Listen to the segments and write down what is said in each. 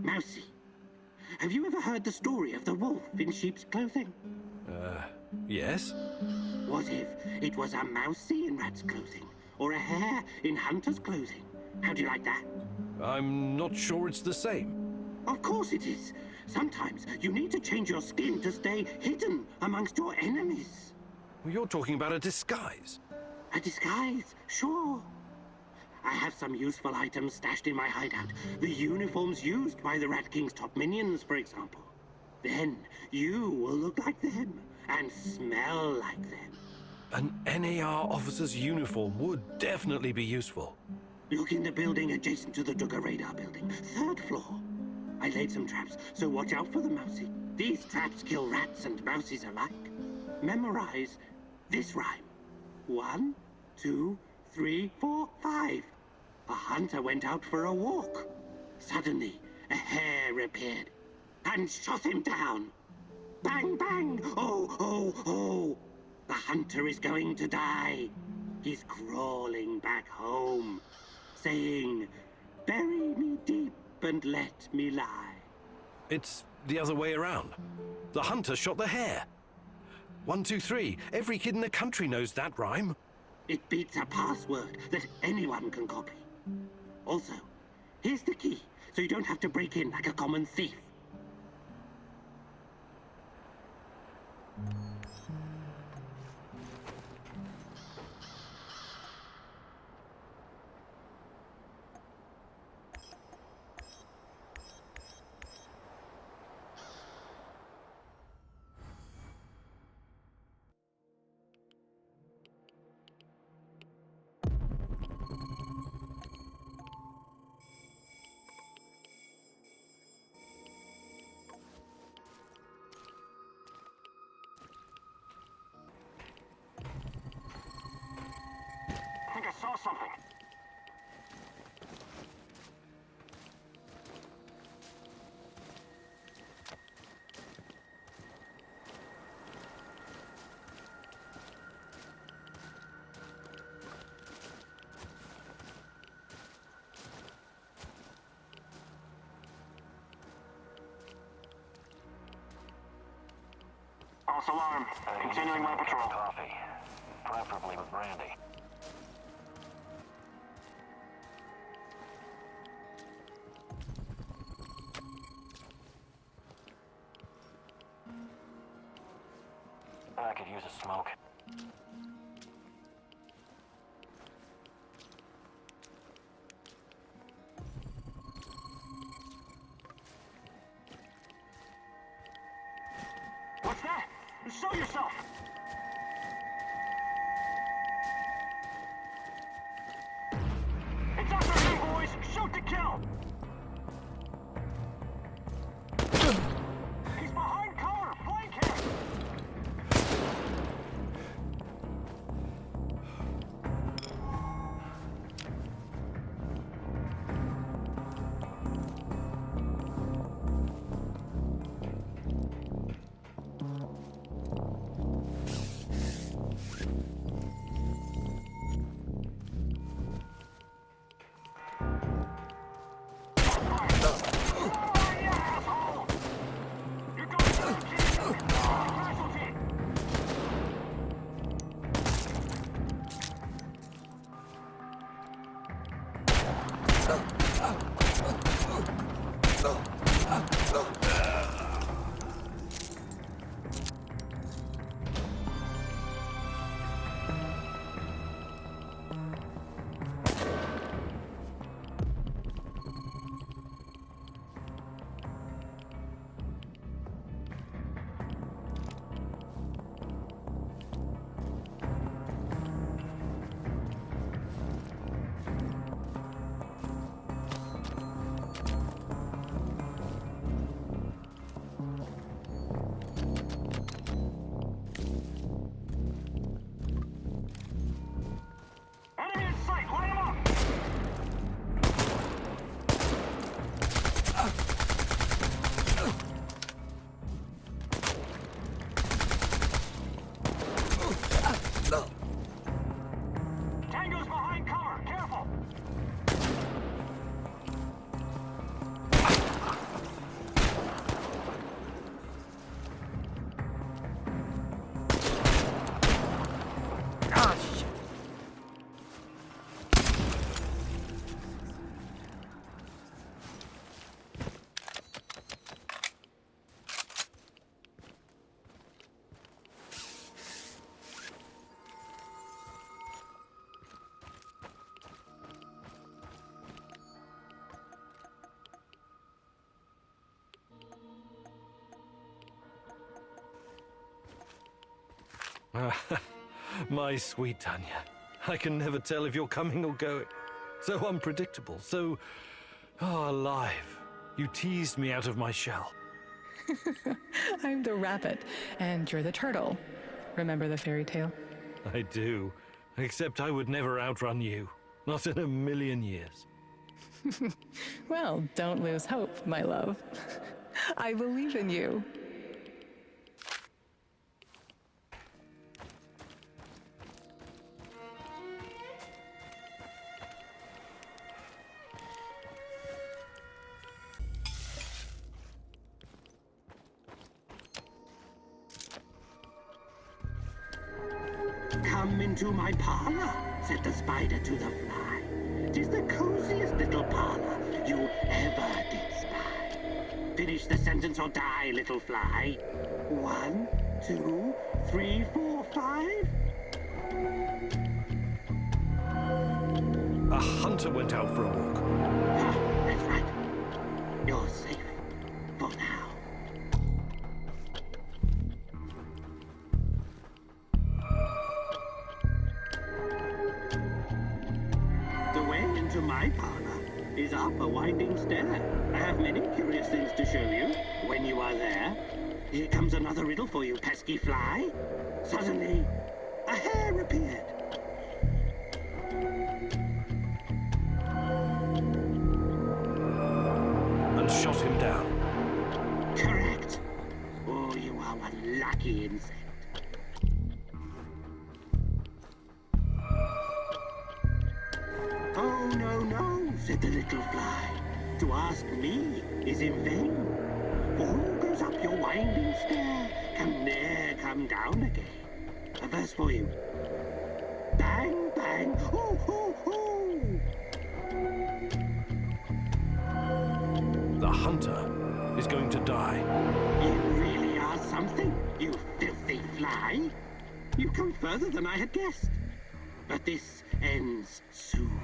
Mousy. Have you ever heard the story of the wolf in sheep's clothing? Yes? What if it was a mousy in rat's clothing? Or a hare in hunter's clothing? How do you like that? I'm not sure it's the same. Of course it is. Sometimes you need to change your skin to stay hidden amongst your enemies. You're talking about a disguise. A disguise, sure. I have some useful items stashed in my hideout. The uniforms used by the Rat King's top minions, for example. Then you will look like them and smell like them. An NAR officer's uniform would definitely be useful. Look in the building adjacent to the Duggar radar building, 3rd floor. I laid some traps, so watch out for the mousy. These traps kill rats and mousies alike. Memorize this rhyme. 1, 2, 3, 4, 5. A hunter went out for a walk. Suddenly, a hare appeared and shot him down. Bang, bang! Oh, oh, oh! The hunter is going to die. He's crawling back home, saying, "Bury me deep and let me lie." It's the other way around. The hunter shot the hare. 1, 2, 3. Every kid in the country knows that rhyme. It beats a password that anyone can copy. Also, here's the key, so you don't have to break in like a common thief. I think I saw something. False alarm. Continuing my patrol. Coffee, preferably with brandy. I could use a smoke. What's that? Show yourself! It's after me, boys! Shoot to kill! He's behind cover! Flank him! My sweet Tanya, I can never tell if you're coming or going. So unpredictable, so alive. You teased me out of my shell. I'm the rabbit, and you're the turtle. Remember the fairy tale? I do, except I would never outrun you. Not in a million years. Well, don't lose hope, my love. I believe in you. Come into my parlor, said the spider to the fly. 'Tis the coziest little parlor you ever did spy. Finish the sentence or die, little fly. 1, 2, 3, 4, 5. A hunter went out for a walk. Ah, that's right. You're safe for now. The way into my parlor is up a winding stair. I have many curious things to show you when you are there. Here comes another riddle for you, pesky fly. Suddenly, a hare appeared. And shot him down. Correct. Oh, you are one lucky insect. Oh, no, no, said the little fly. To ask me is in vain. For who goes up your winding stair can ne'er come down again. A verse for you. Bang, bang, hoo, hoo, hoo. The hunter is going to die. You really are something, you filthy fly. You've come further than I had guessed. But this ends soon.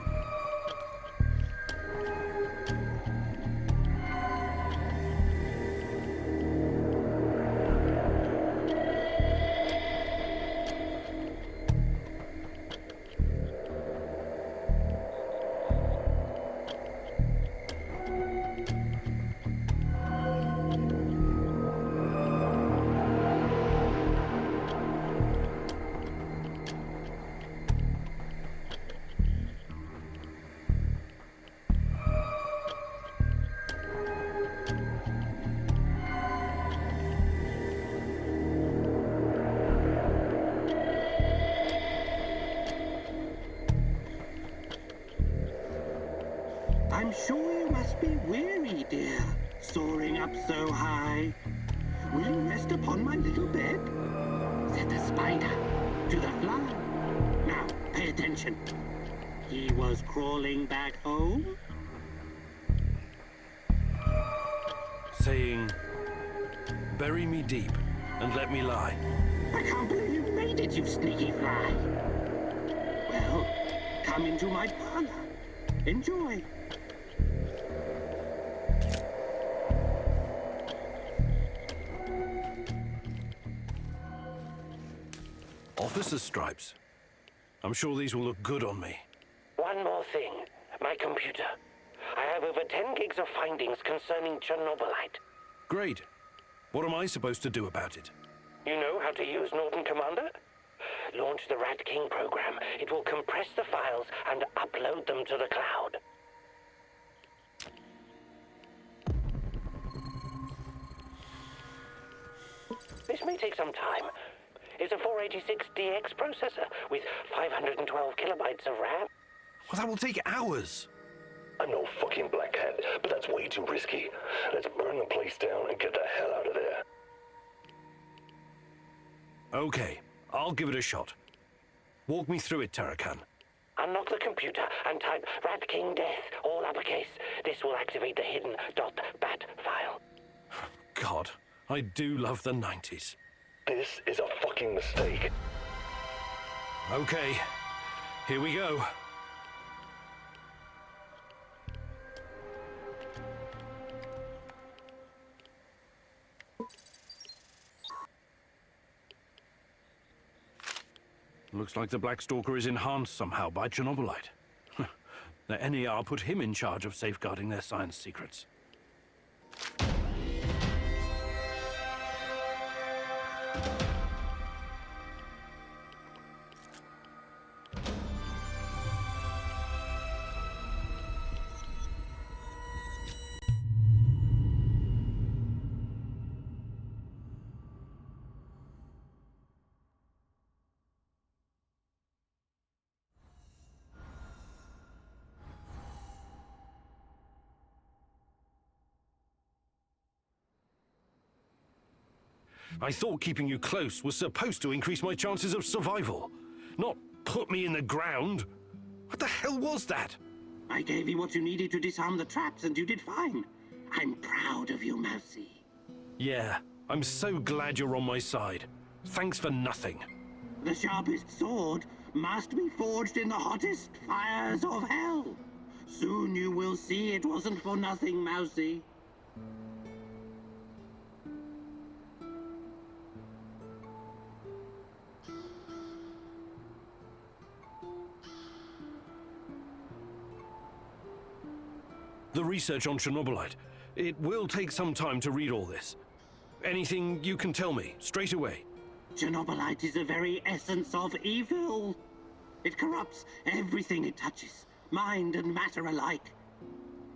I'm sure you must be weary, dear, soaring up so high. Will you rest upon my little bed? Said the spider to the fly. Now, pay attention. He was crawling back home. Saying, bury me deep and let me lie. I can't believe you made it, you sneaky fly. Well, come into my parlor. Enjoy. Officer's stripes. I'm sure these will look good on me. One more thing. My computer. I have over 10 gigs of findings concerning Chernobylite. Great. What am I supposed to do about it? You know how to use Norton Commander? Launch the Rat King program. It will compress the files and upload them to the cloud. This may take some time. It's a 486DX processor with 512 kilobytes of RAM. Well, that will take hours. I'm no fucking Black Hand, but that's way too risky. Let's burn the place down and get the hell out of there. Okay, I'll give it a shot. Walk me through it, Tarakan. Unlock the computer and type Rat King Death, all uppercase. This will activate the hidden .bat file. God, I do love the 90s. This is a fucking mistake. Okay, here we go. Looks like the Black Stalker is enhanced somehow by Chernobylite. The NER put him in charge of safeguarding their science secrets. I thought keeping you close was supposed to increase my chances of survival, not put me in the ground. What the hell was that? I gave you what you needed to disarm the traps, and you did fine. I'm proud of you, Mousy. Yeah, I'm so glad you're on my side. Thanks for nothing. The sharpest sword must be forged in the hottest fires of hell. Soon you will see it wasn't for nothing, Mousy. The research on Chernobylite. It will take some time to read all this. Anything you can tell me, straight away. Chernobylite is the very essence of evil. It corrupts everything it touches, mind and matter alike.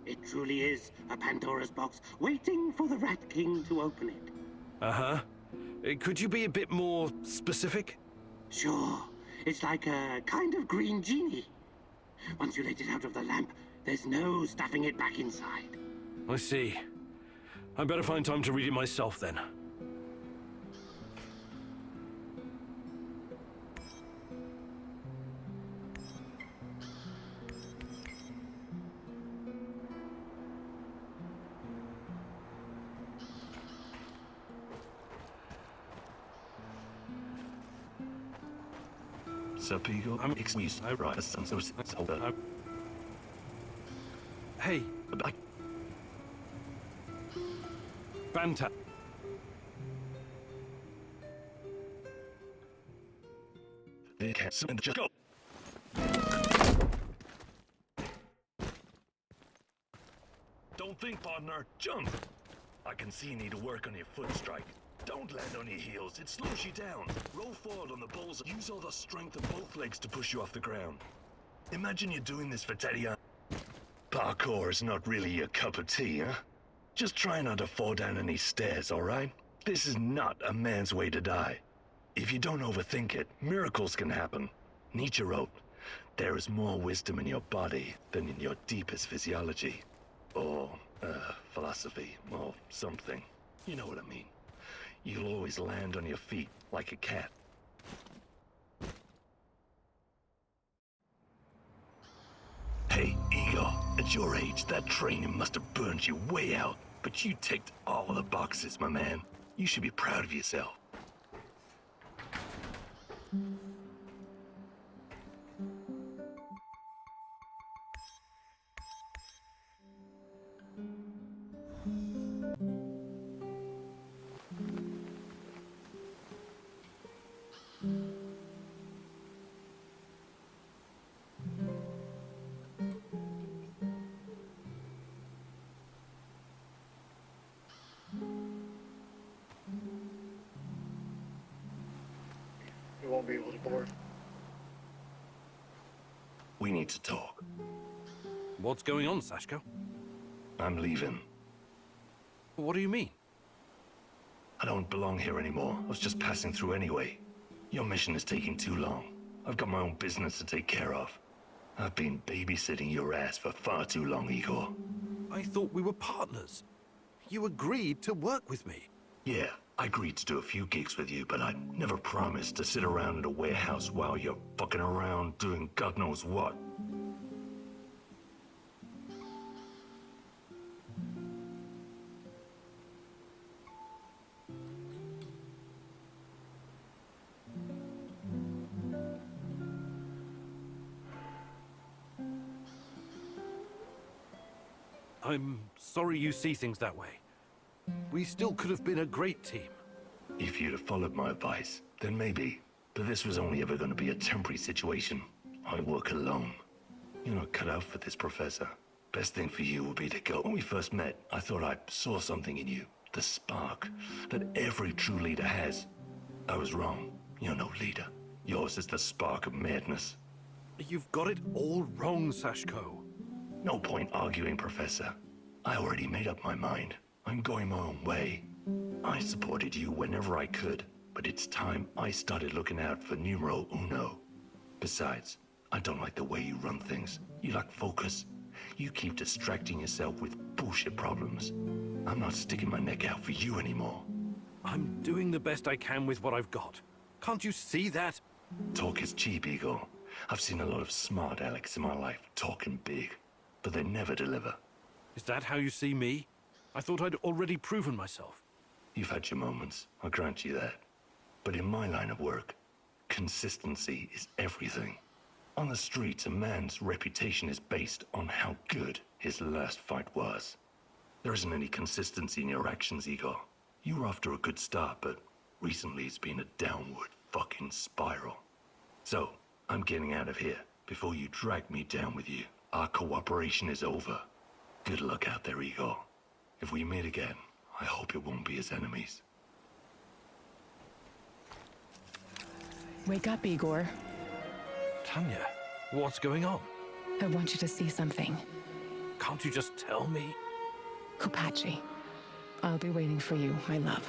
It truly is a Pandora's box, waiting for the Rat King to open it. Uh-huh. Could you be a bit more specific? Sure. It's like a kind of green genie. Once you let it out of the lamp, there's no stuffing it back inside. I see. I better find time to read it myself then. Serpigo, excuse me, I write a sentence. Hey, I Banta. they can't send the go. Don't think, partner. Jump. I can see you need to work on your foot strike. Don't land on your heels. It slows you down. Roll forward on the balls. Use all the strength of both legs to push you off the ground. Imagine you're doing this for Teddy. Parkour is not really your cup of tea, huh? Just try not to fall down any stairs, all right? This is not a man's way to die. If you don't overthink it, miracles can happen. Nietzsche wrote, "There is more wisdom in your body than in your deepest physiology." Or, philosophy, or something. You know what I mean. You'll always land on your feet like a cat. Hey, Igor, at your age, that training must have burned you way out. But you ticked all the boxes, my man. You should be proud of yourself. You won't be able to board. We need to talk. What's going on, Sashko? I'm leaving. What do you mean? I don't belong here anymore. I was just passing through anyway. Your mission is taking too long. I've got my own business to take care of. I've been babysitting your ass for far too long, Igor. I thought we were partners. You agreed to work with me. Yeah, I agreed to do a few gigs with you, but I never promised to sit around in a warehouse while you're fucking around doing God knows what. I'm sorry you see things that way. We still could have been a great team. If you'd have followed my advice, then maybe. But this was only ever going to be a temporary situation. I work alone. You're not cut out for this, Professor. Best thing for you would be to go. When we first met, I thought I saw something in you. The spark that every true leader has. I was wrong. You're no leader. Yours is the spark of madness. You've got it all wrong, Sashko. No point arguing, Professor. I already made up my mind. I'm going my own way. I supported you whenever I could, but it's time I started looking out for numero uno. Besides, I don't like the way you run things. You lack focus. You keep distracting yourself with bullshit problems. I'm not sticking my neck out for you anymore. I'm doing the best I can with what I've got. Can't you see that? Talk is cheap, Igor. I've seen a lot of smart Alex in my life talking big, but they never deliver. Is that how you see me? I thought I'd already proven myself. You've had your moments, I'll grant you that. But in my line of work, consistency is everything. On the streets, a man's reputation is based on how good his last fight was. There isn't any consistency in your actions, Igor. You were off to a good start, but recently it's been a downward fucking spiral. So, I'm getting out of here before you drag me down with you. Our cooperation is over. Good luck out there, Igor. If we meet again, I hope it won't be as enemies. Wake up, Igor. Tanya, what's going on? I want you to see something. Can't you just tell me? Kopachi, I'll be waiting for you, my love.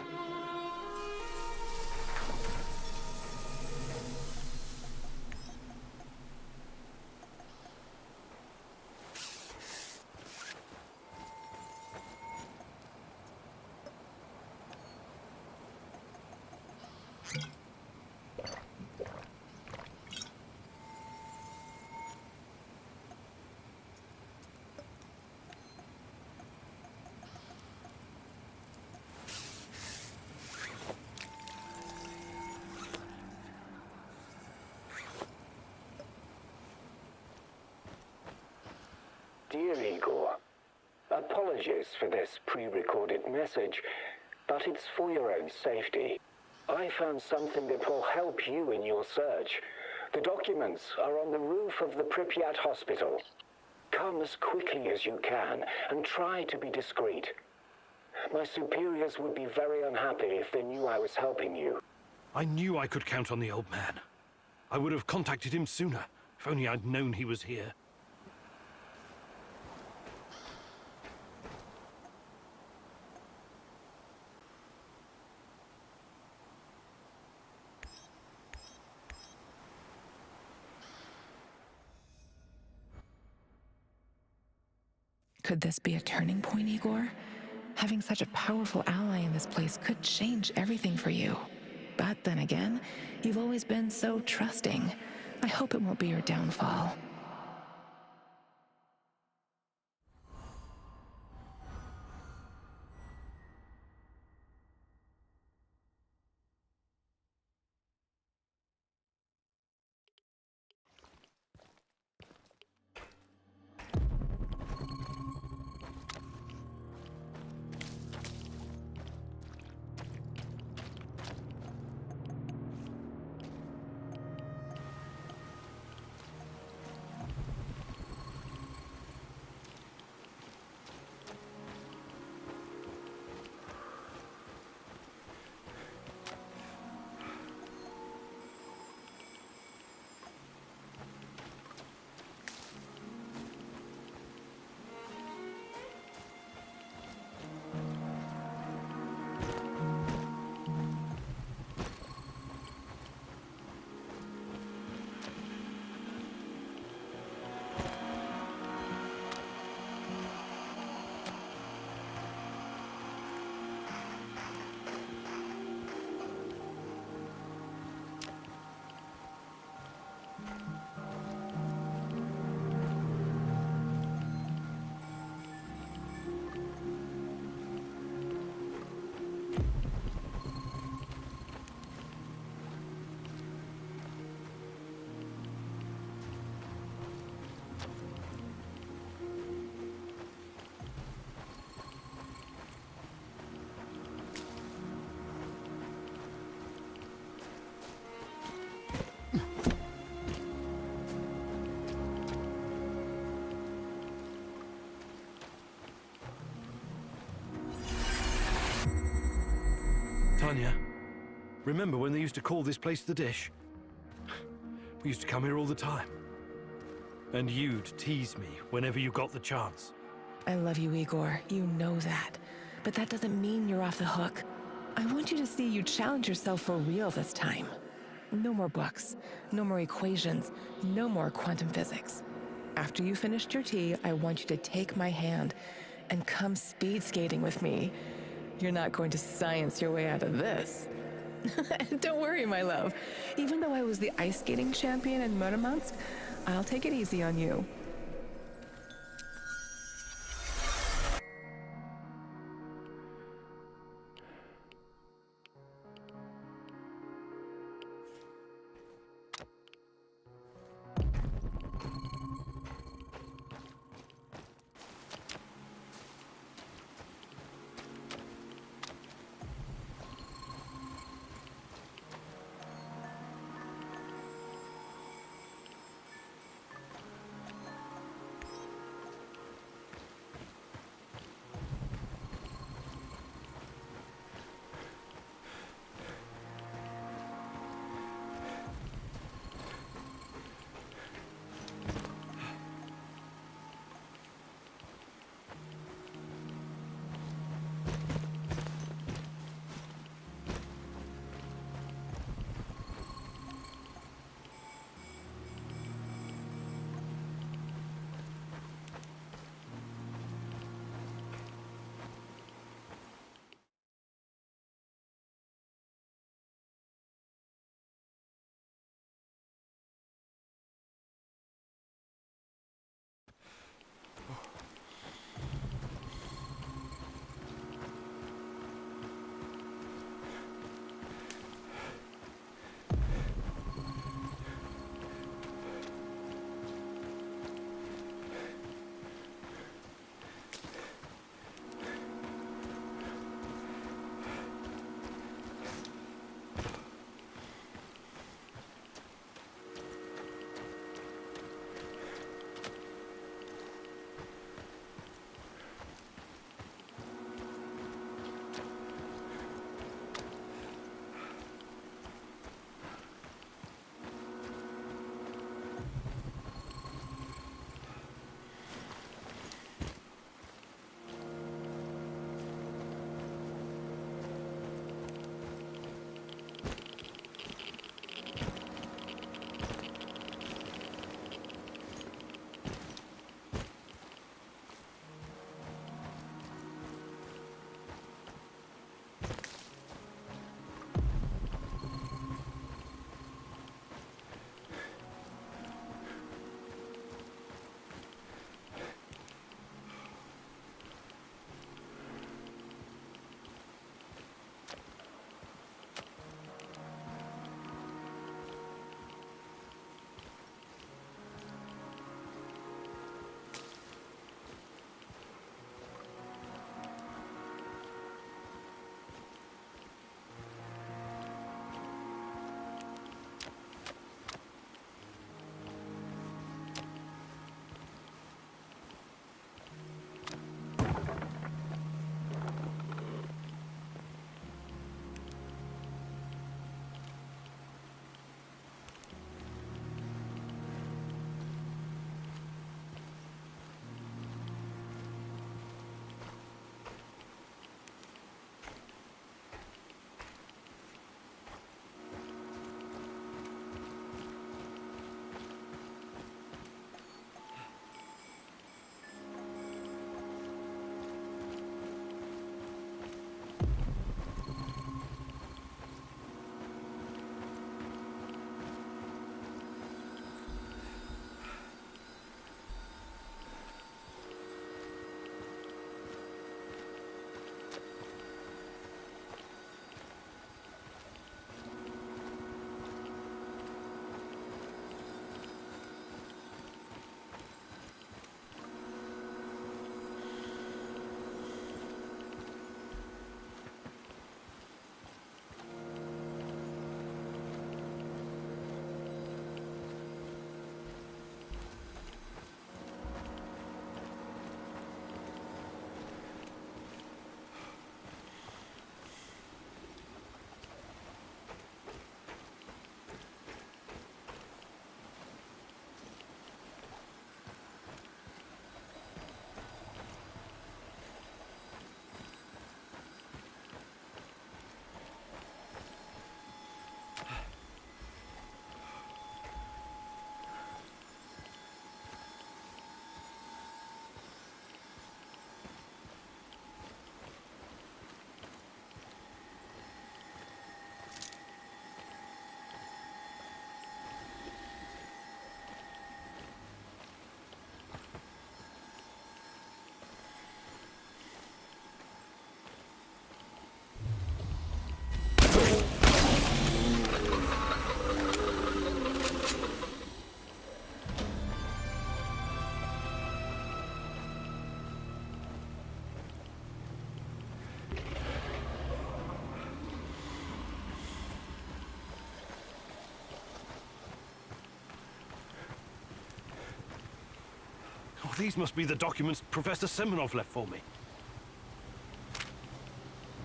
Dear Igor, apologies for this pre-recorded message, but it's for your own safety. I found something that will help you in your search. The documents are on the roof of the Pripyat hospital. Come as quickly as you can and try to be discreet. My superiors would be very unhappy if they knew I was helping you. I knew I could count on the old man. I would have contacted him sooner, if only I'd known he was here. Could this be a turning point, Igor? Having such a powerful ally in this place could change everything for you. But then again, you've always been so trusting. I hope it won't be your downfall. Tanya, remember when they used to call this place the Dish? We used to come here all the time. And you'd tease me whenever you got the chance. I love you, Igor. You know that. But that doesn't mean you're off the hook. I want you to see you challenge yourself for real this time. No more books, no more equations, no more quantum physics. After you finished your tea, I want you to take my hand and come speed skating with me. You're not going to science your way out of this. Don't worry, my love. Even though I was the ice skating champion in Murmansk, I'll take it easy on you. These must be the documents Professor Semenov left for me.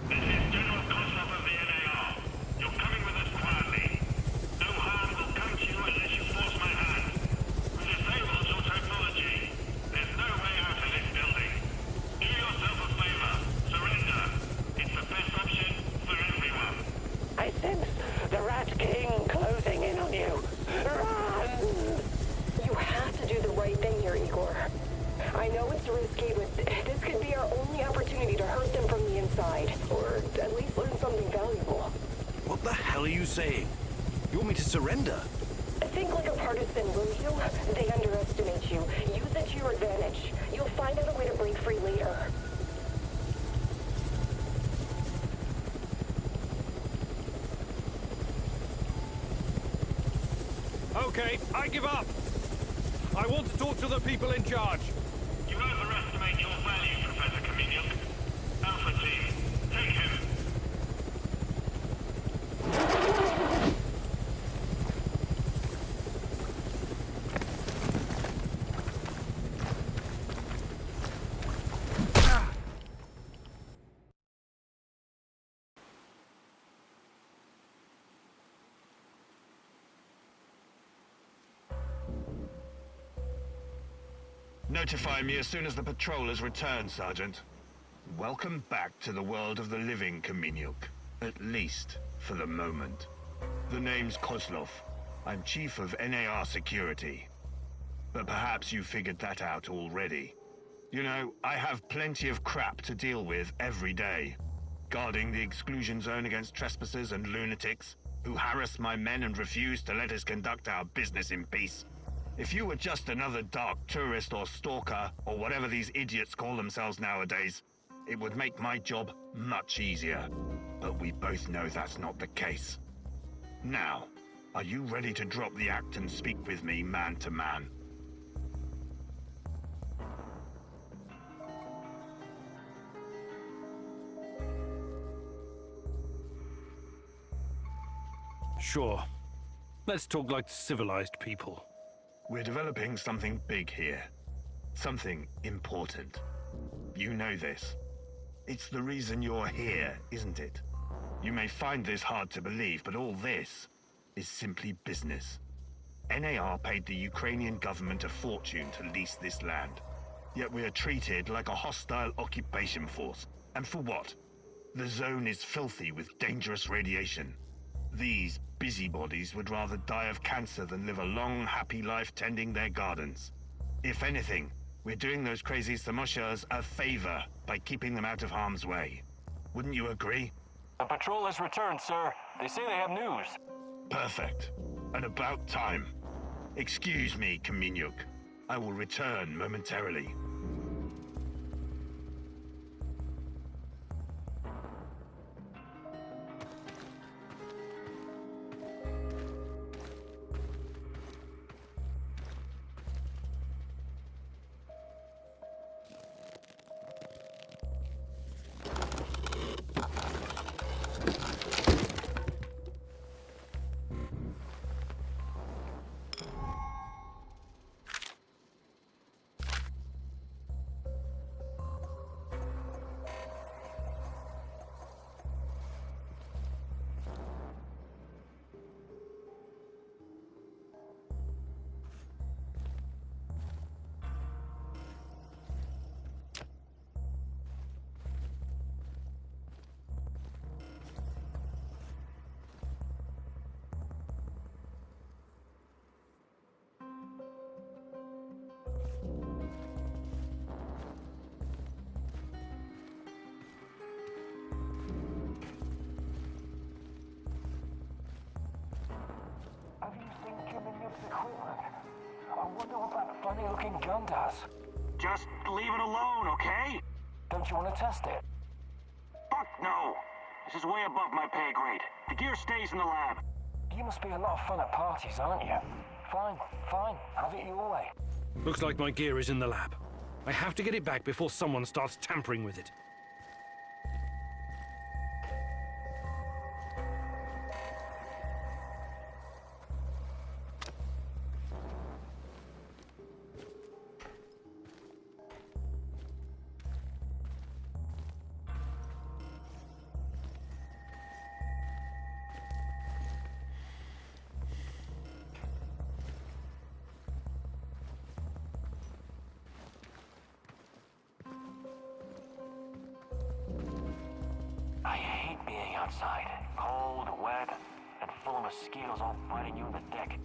This is General Kozlov of the NAR. You're coming with us quietly. No harm will come to you unless you force my hand. We disabled your technology. There's no way out of this building. Do yourself a favor. Surrender. It's the best option for everyone. I sense the Rat King closing in on you. Run! You have to do the right thing here, Igor. I know it's risky, but this could be our only opportunity to hurt them from the inside. Or at least learn something valuable. What the hell are you saying? You want me to surrender? Think like a partisan, will you? They underestimate you. Use it to your advantage. You'll find out a way to break free later. Okay, I give up. I want to talk to the people in charge. You overestimate your value, Professor Kameniuk. Alpha Team, take him. Notify me as soon as the patrol has returned, Sergeant. Welcome back to the world of the living, Kameniuk. At least, for the moment. The name's Kozlov. I'm Chief of NAR Security. But perhaps you figured that out already. You know, I have plenty of crap to deal with every day. Guarding the exclusion zone against trespassers and lunatics, who harass my men and refuse to let us conduct our business in peace. If you were just another dark tourist or stalker, or whatever these idiots call themselves nowadays, it would make my job much easier. But we both know that's not the case. Now, are you ready to drop the act and speak with me man to man? Sure. Let's talk like civilized people. We're developing something big here. Something important. You know this. It's the reason you're here, isn't it? You may find this hard to believe, but all this is simply business. NAR paid the Ukrainian government a fortune to lease this land. Yet we are treated like a hostile occupation force. And for what? The zone is filthy with dangerous radiation. These busybodies would rather die of cancer than live a long, happy life tending their gardens. If anything, we're doing those crazy Samoshas a favor by keeping them out of harm's way. Wouldn't you agree? The patrol has returned, sir. They say they have news. Perfect. And about time. Excuse me, Kameniuk. I will return momentarily. Have you seen Kameniuk's equipment? I wonder what that funny-looking gun does. Just leave it alone, okay? Don't you want to test it? Fuck no. This is way above my pay grade. The gear stays in the lab. You must be a lot of fun at parties, aren't you? Fine, fine. Have it your way. Looks like my gear is in the lab. I have to get it back before someone starts tampering with it. chilly outside. Cold, wet, and full of mosquitoes all biting you in the dick.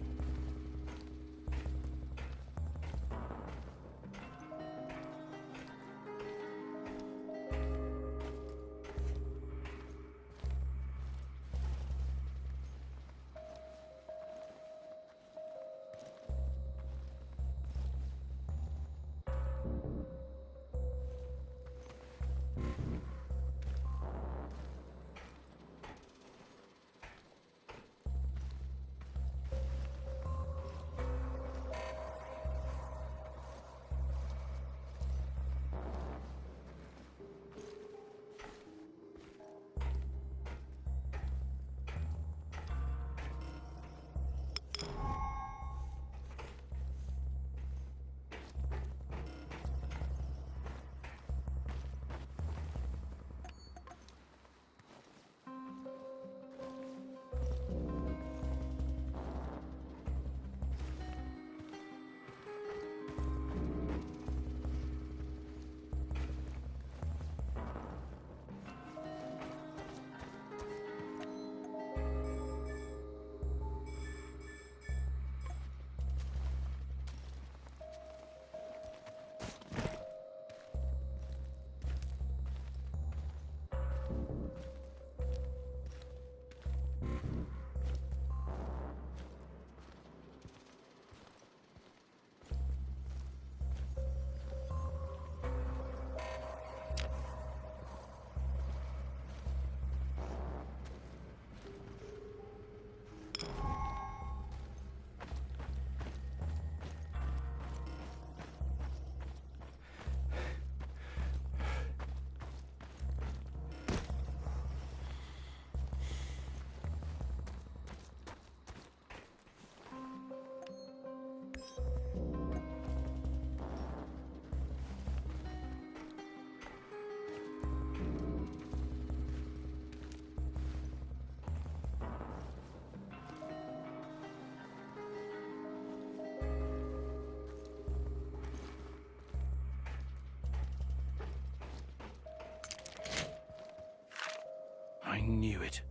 I knew it.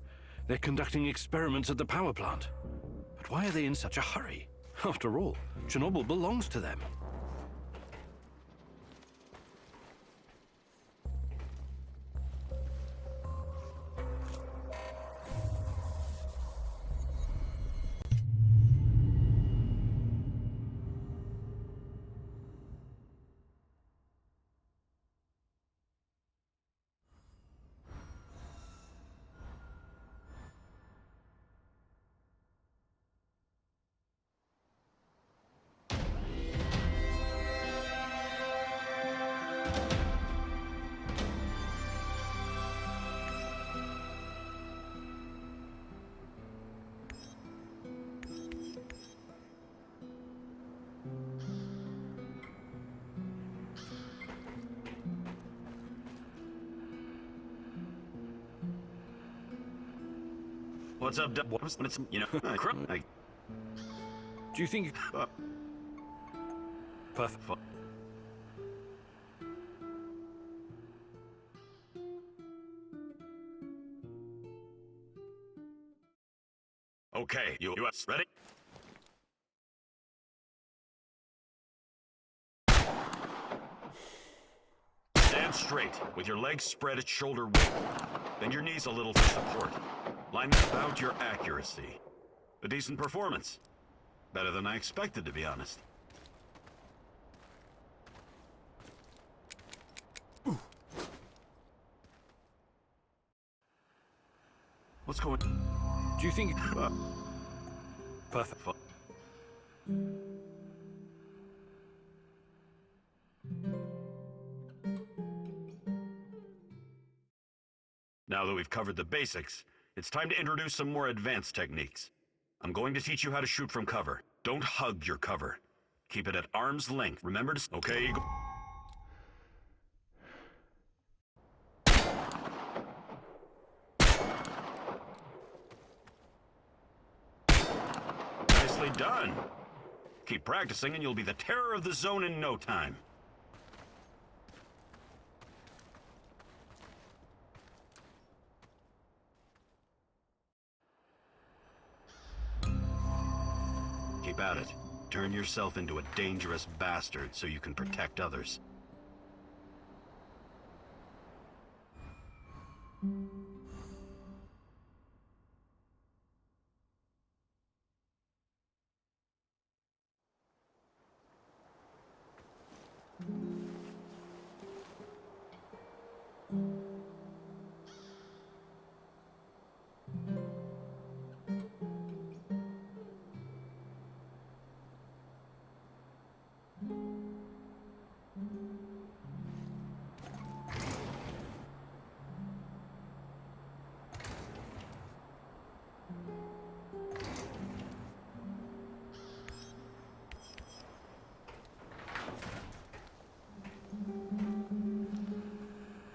They're conducting experiments at the power plant. But why are they in such a hurry? After all, Chernobyl belongs to them. What's up, It's, you know, I... Do you think... Perfect. Okay, you ready? Stand straight, with your legs spread at shoulder width. Bend your knees a little for support. Line them about your accuracy. A decent performance. Better than I expected, to be honest. What's going on? Do you think... Perfect. Now that we've covered the basics, it's time to introduce some more advanced techniques. I'm going to teach you how to shoot from cover. Don't hug your cover. Keep it at arm's length. Remember to... Okay, Eagle. Nicely done. Keep practicing and you'll be the terror of the zone in no time. about it. Turn yourself into a dangerous bastard so you can protect others.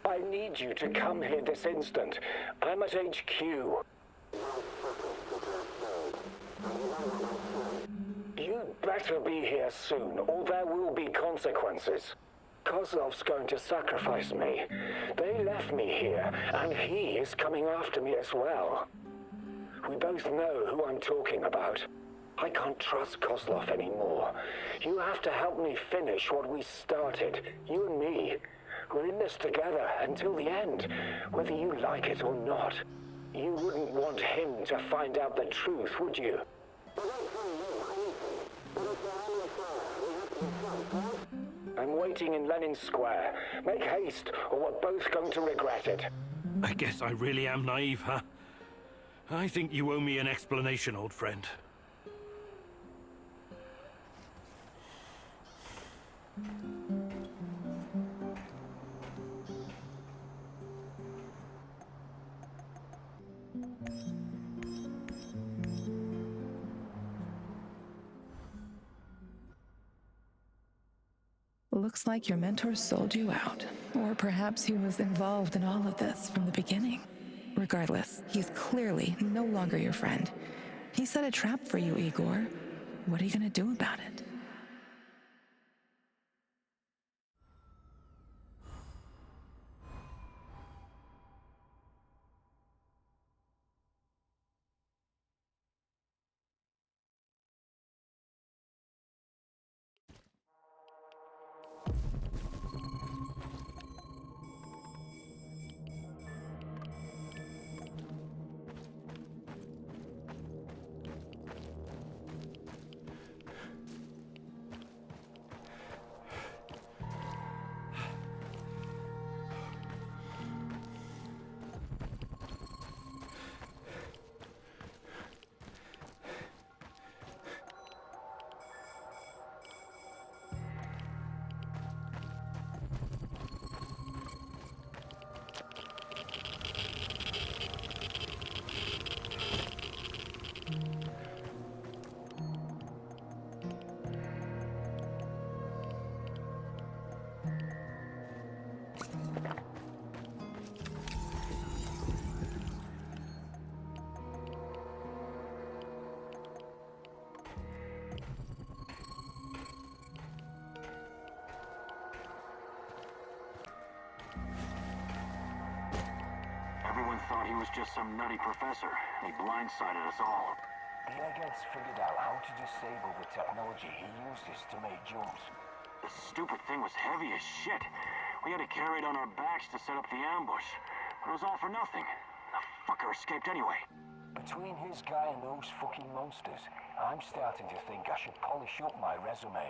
I need you to come here this instant. I'm at HQ. You'd better be here soon, or there will be consequences. Kozlov's going to sacrifice me. They left me here, and he is coming after me as well. We both know who I'm talking about. I can't trust Kozlov anymore. You have to help me finish what we started, you and me. We're in this together until the end, whether you like it or not. You wouldn't want him to find out the truth, would you? I'm waiting in Lenin Square. Make haste, or we're both going to regret it. I guess I really am naive, huh? I think you owe me an explanation, old friend. Looks like your mentor sold you out. Or perhaps he was involved in all of this from the beginning. Regardless, he's clearly no longer your friend. He set a trap for you, Igor. What are you gonna do about it? Everyone thought he was just some nutty professor. He blindsided us all. The agents figured out how to disable the technology he uses to make jumps. The stupid thing was heavy as shit. We had to carry it on our backs to set up the ambush. But it was all for nothing. The fucker escaped anyway. Between his guy and those fucking monsters, I'm starting to think I should polish up my resume.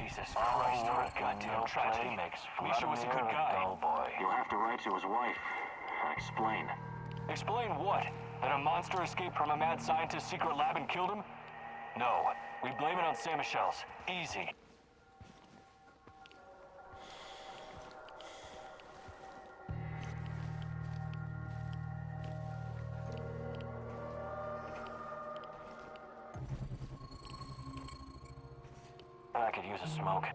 Jesus Christ, what a goddamn tragedy. Misha was a good guy. You'll have to write to his wife and explain. Explain what? That a monster escaped from a mad scientist's secret lab and killed him? No. We blame it on Saint Michel's. Easy. I could use a smoke.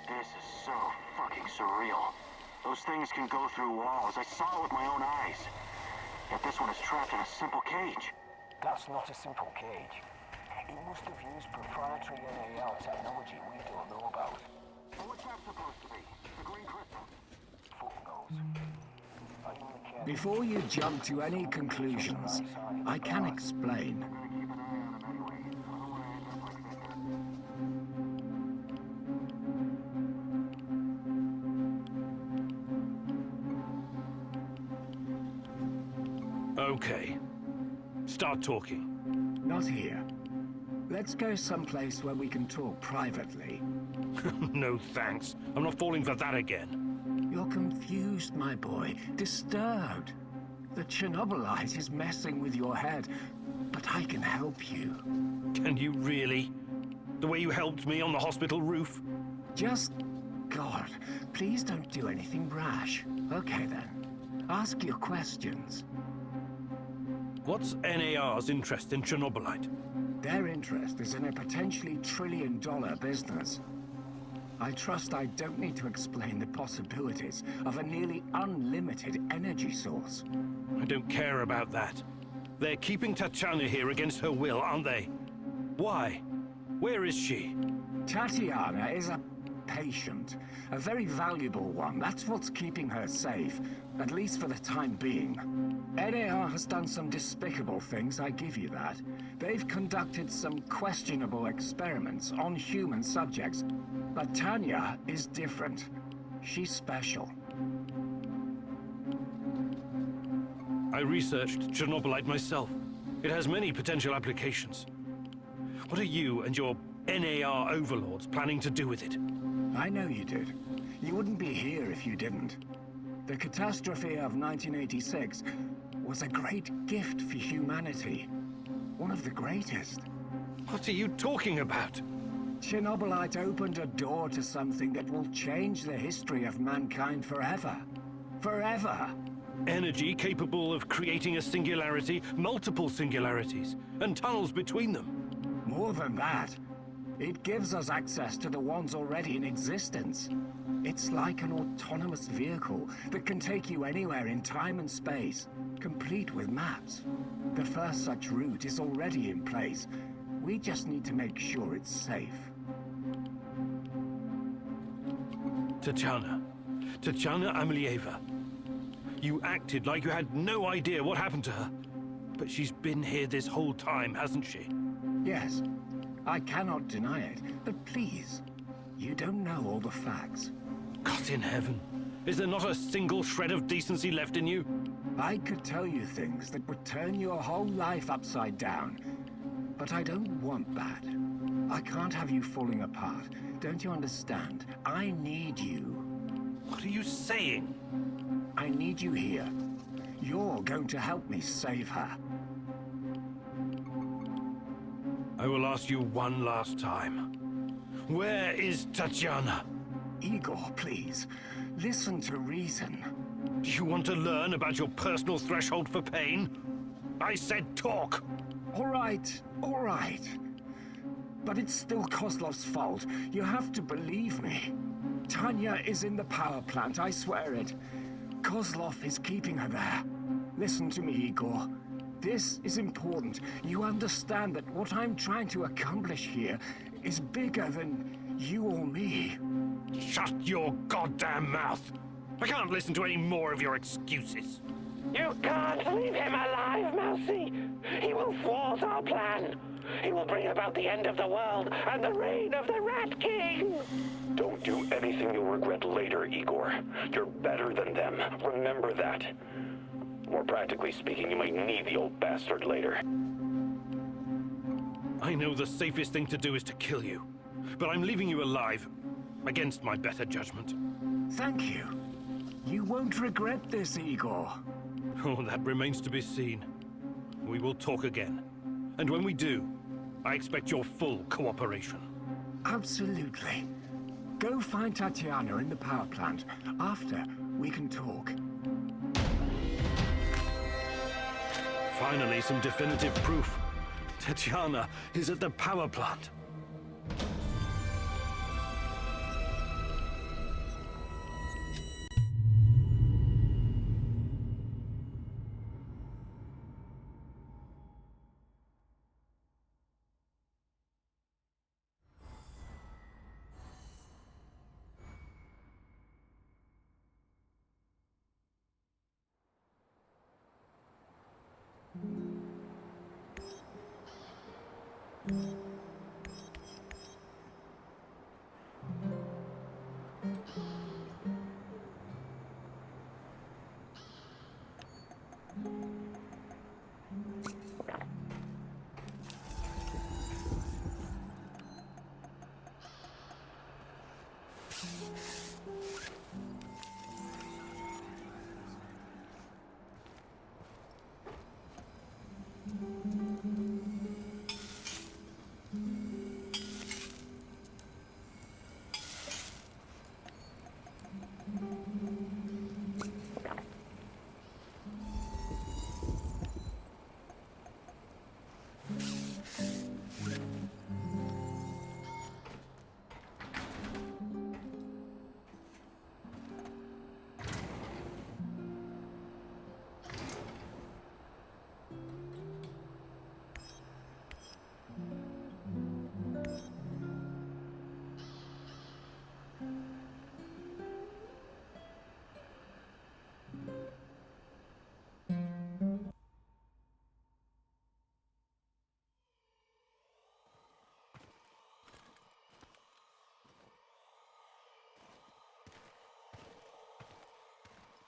This is so fucking surreal. Those things can go through walls. I saw it with my own eyes. Yet this one is trapped in a simple cage. That's not a simple cage. It must have used proprietary NAL technology we don't know about. Well, what's that supposed to be? The green crystal? Fuck knows. I only care. Before you jump to any conclusions, I can explain. Keep an eye on him anyway. Otherwise, that's like Victor. Okay. Start talking. Not here. Let's go someplace where we can talk privately. No thanks. I'm not falling for that again. You're confused, my boy. Disturbed. The Chernobylite is messing with your head, but I can help you. Can you really? The way you helped me on the hospital roof? Just... God, please don't do anything rash. Okay then. Ask your questions. What's NAR's interest in Chernobylite? Their interest is in a potentially trillion-dollar business. I trust I don't need to explain the possibilities of a nearly unlimited energy source. I don't care about that. They're keeping Tatiana here against her will, aren't they? Why? Where is she? Tatiana is a patient. A very valuable one. That's what's keeping her safe. At least for the time being. NAR has done some despicable things, I give you that. They've conducted some questionable experiments on human subjects. But Tanya is different. She's special. I researched Chernobylite myself. It has many potential applications. What are you and your NAR overlords planning to do with it? I know you did. You wouldn't be here if you didn't. The catastrophe of 1986 was a great gift for humanity. One of the greatest. What are you talking about? Chernobylite opened a door to something that will change the history of mankind forever. Forever! Energy capable of creating a singularity, multiple singularities, and tunnels between them. More than that, it gives us access to the ones already in existence. It's like an autonomous vehicle that can take you anywhere in time and space, complete with maps. The first such route is already in place. We just need to make sure it's safe. Tatiana Amelieva. You acted like you had no idea what happened to her. But she's been here this whole time, hasn't she? Yes, I cannot deny it, but please, you don't know all the facts. God in heaven, is there not a single shred of decency left in you? I could tell you things that would turn your whole life upside down, but I don't want that. I can't have you falling apart. Don't you understand? I need you. What are you saying? I need you here. You're going to help me save her. I will ask you one last time. Where is Tatiana? Igor, please. Listen to reason. Do you want to learn about your personal threshold for pain? I said talk! All right, all right. But it's still Kozlov's fault. You have to believe me. Tanya is in the power plant, I swear it. Kozlov is keeping her there. Listen to me, Igor. This is important. You understand that what I'm trying to accomplish here is bigger than you or me. Shut your goddamn mouth! I can't listen to any more of your excuses. You can't leave him alive, Mousy! He will thwart our plan! He will bring about the end of the world and the reign of the Rat King! Don't do anything you'll regret later, Igor. You're better than them. Remember that. More practically speaking, you might need the old bastard later. I know the safest thing to do is to kill you. But I'm leaving you alive, against my better judgment. Thank you. You won't regret this, Igor. Oh, that remains to be seen. We will talk again. And when we do, I expect your full cooperation. Absolutely. Go find Tatiana in the power plant. After, we can talk. Finally, some definitive proof. Tatiana is at the power plant.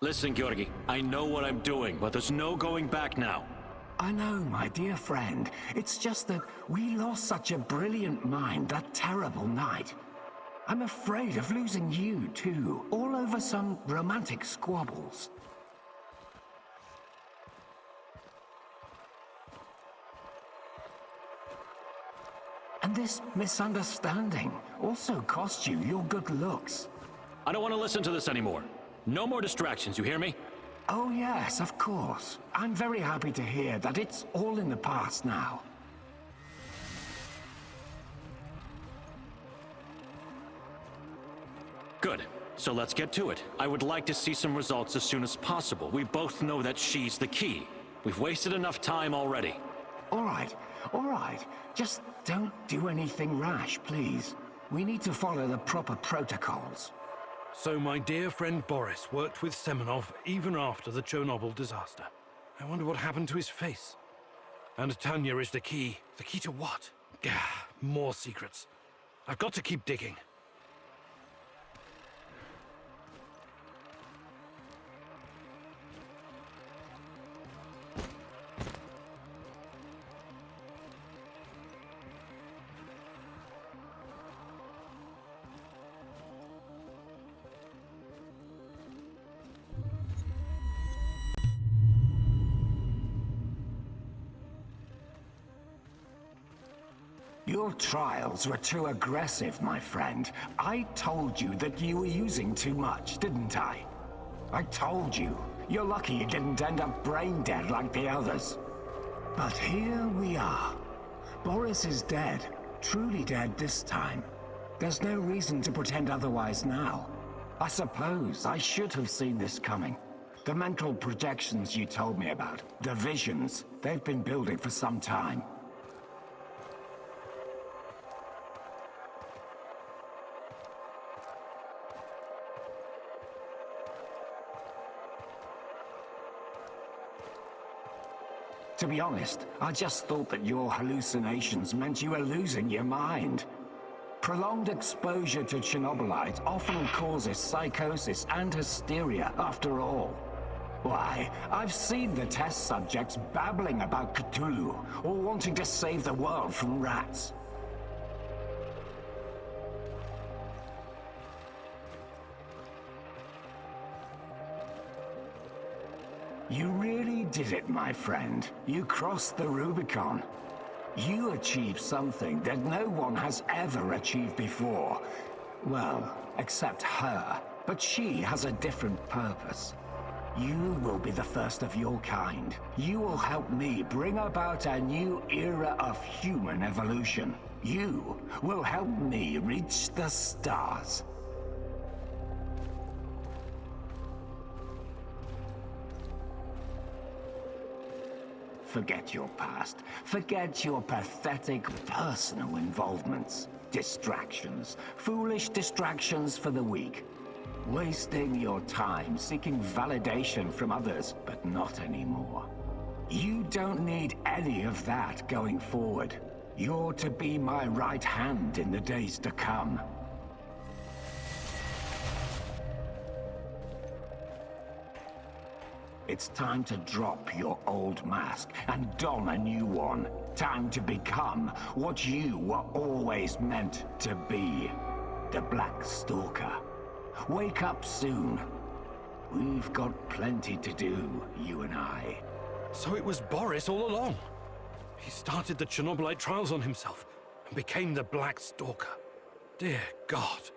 Listen, Georgi, I know what I'm doing, but there's no going back now. I know, my dear friend. It's just that we lost such a brilliant mind that terrible night. I'm afraid of losing you, too, all over some romantic squabbles. And this misunderstanding also cost you your good looks. I don't want to listen to this anymore. No more distractions, you hear me? Oh yes, of course. I'm very happy to hear that it's all in the past now. Good. So let's get to it. I would like to see some results as soon as possible. We both know that she's the key. We've wasted enough time already. All right. Just don't do anything rash, please. We need to follow the proper protocols. So my dear friend Boris worked with Semenov even after the Chernobyl disaster. I wonder what happened to his face. And Tanya is the key. The key to what? More secrets. I've got to keep digging. Your trials were too aggressive, my friend. I told you that you were using too much, didn't I? I told you. You're lucky you didn't end up brain dead like the others. But here we are. Boris is dead. Truly dead this time. There's no reason to pretend otherwise now. I suppose I should have seen this coming. The mental projections you told me about, the visions, they've been building for some time. To be honest, I just thought that your hallucinations meant you were losing your mind. Prolonged exposure to Chernobylite often causes psychosis and hysteria, after all. Why, I've seen the test subjects babbling about Cthulhu, or wanting to save the world from rats. You really did it, my friend. You crossed the Rubicon. You achieved something that no one has ever achieved before. Well, except her. But she has a different purpose. You will be the first of your kind. You will help me bring about a new era of human evolution. You will help me reach the stars. Forget your past. Forget your pathetic personal involvements. Distractions. Foolish distractions for the weak. Wasting your time seeking validation from others, but not anymore. You don't need any of that going forward. You're to be my right hand in the days to come. It's time to drop your old mask and don a new one. Time to become what you were always meant to be. The Black Stalker. Wake up soon. We've got plenty to do, you and I. So it was Boris all along. He started the Chernobylite trials on himself and became the Black Stalker. Dear God.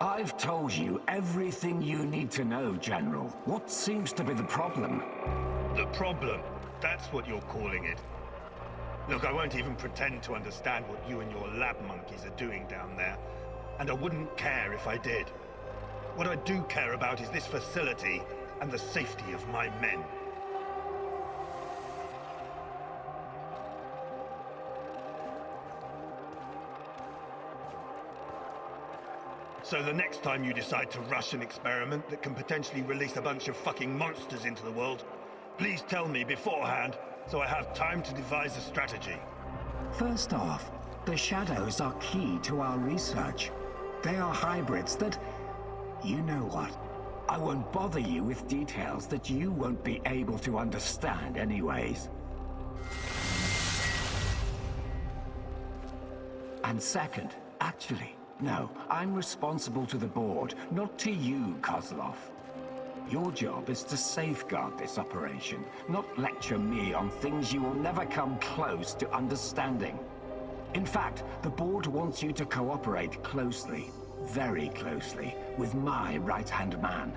I've told you everything you need to know, General. What seems to be the problem? The problem? That's what you're calling it. Look, I won't even pretend to understand what you and your lab monkeys are doing down there. And I wouldn't care if I did. What I do care about is this facility and the safety of my men. So the next time you decide to rush an experiment that can potentially release a bunch of fucking monsters into the world, please tell me beforehand so I have time to devise a strategy. First off, the shadows are key to our research. They are hybrids that... You know what? I won't bother you with details that you won't be able to understand anyways. And second, actually, no, I'm responsible to the board, not to you, Kozlov. Your job is to safeguard this operation, not lecture me on things you will never come close to understanding. In fact, the board wants you to cooperate closely, very closely, with my right-hand man.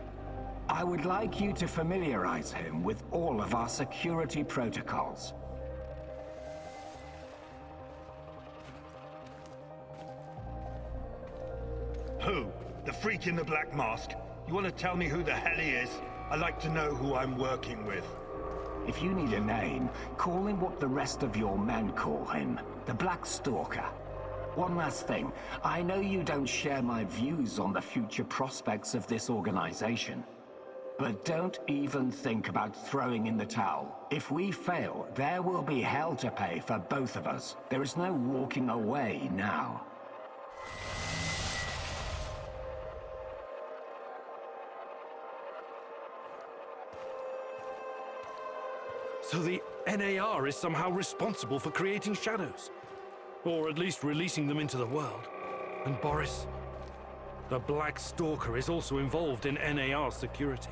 I would like you to familiarize him with all of our security protocols. Who? The freak in the black mask? You want to tell me who the hell he is? I like to know who I'm working with. If you need a name, call him what the rest of your men call him, the Black Stalker. One last thing, I know you don't share my views on the future prospects of this organization. But don't even think about throwing in the towel. If we fail, there will be hell to pay for both of us. There is no walking away now. So the NAR is somehow responsible for creating shadows. Or at least releasing them into the world. And Boris, the Black Stalker, is also involved in NAR security.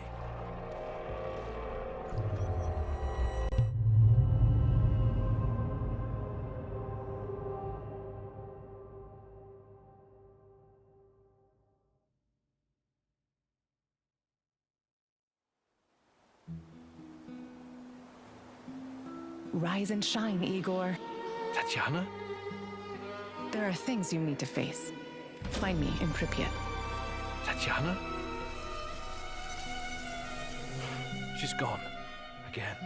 Rise and shine, Igor. Tatiana? There are things you need to face. Find me in Pripyat. Tatiana? She's gone. Again.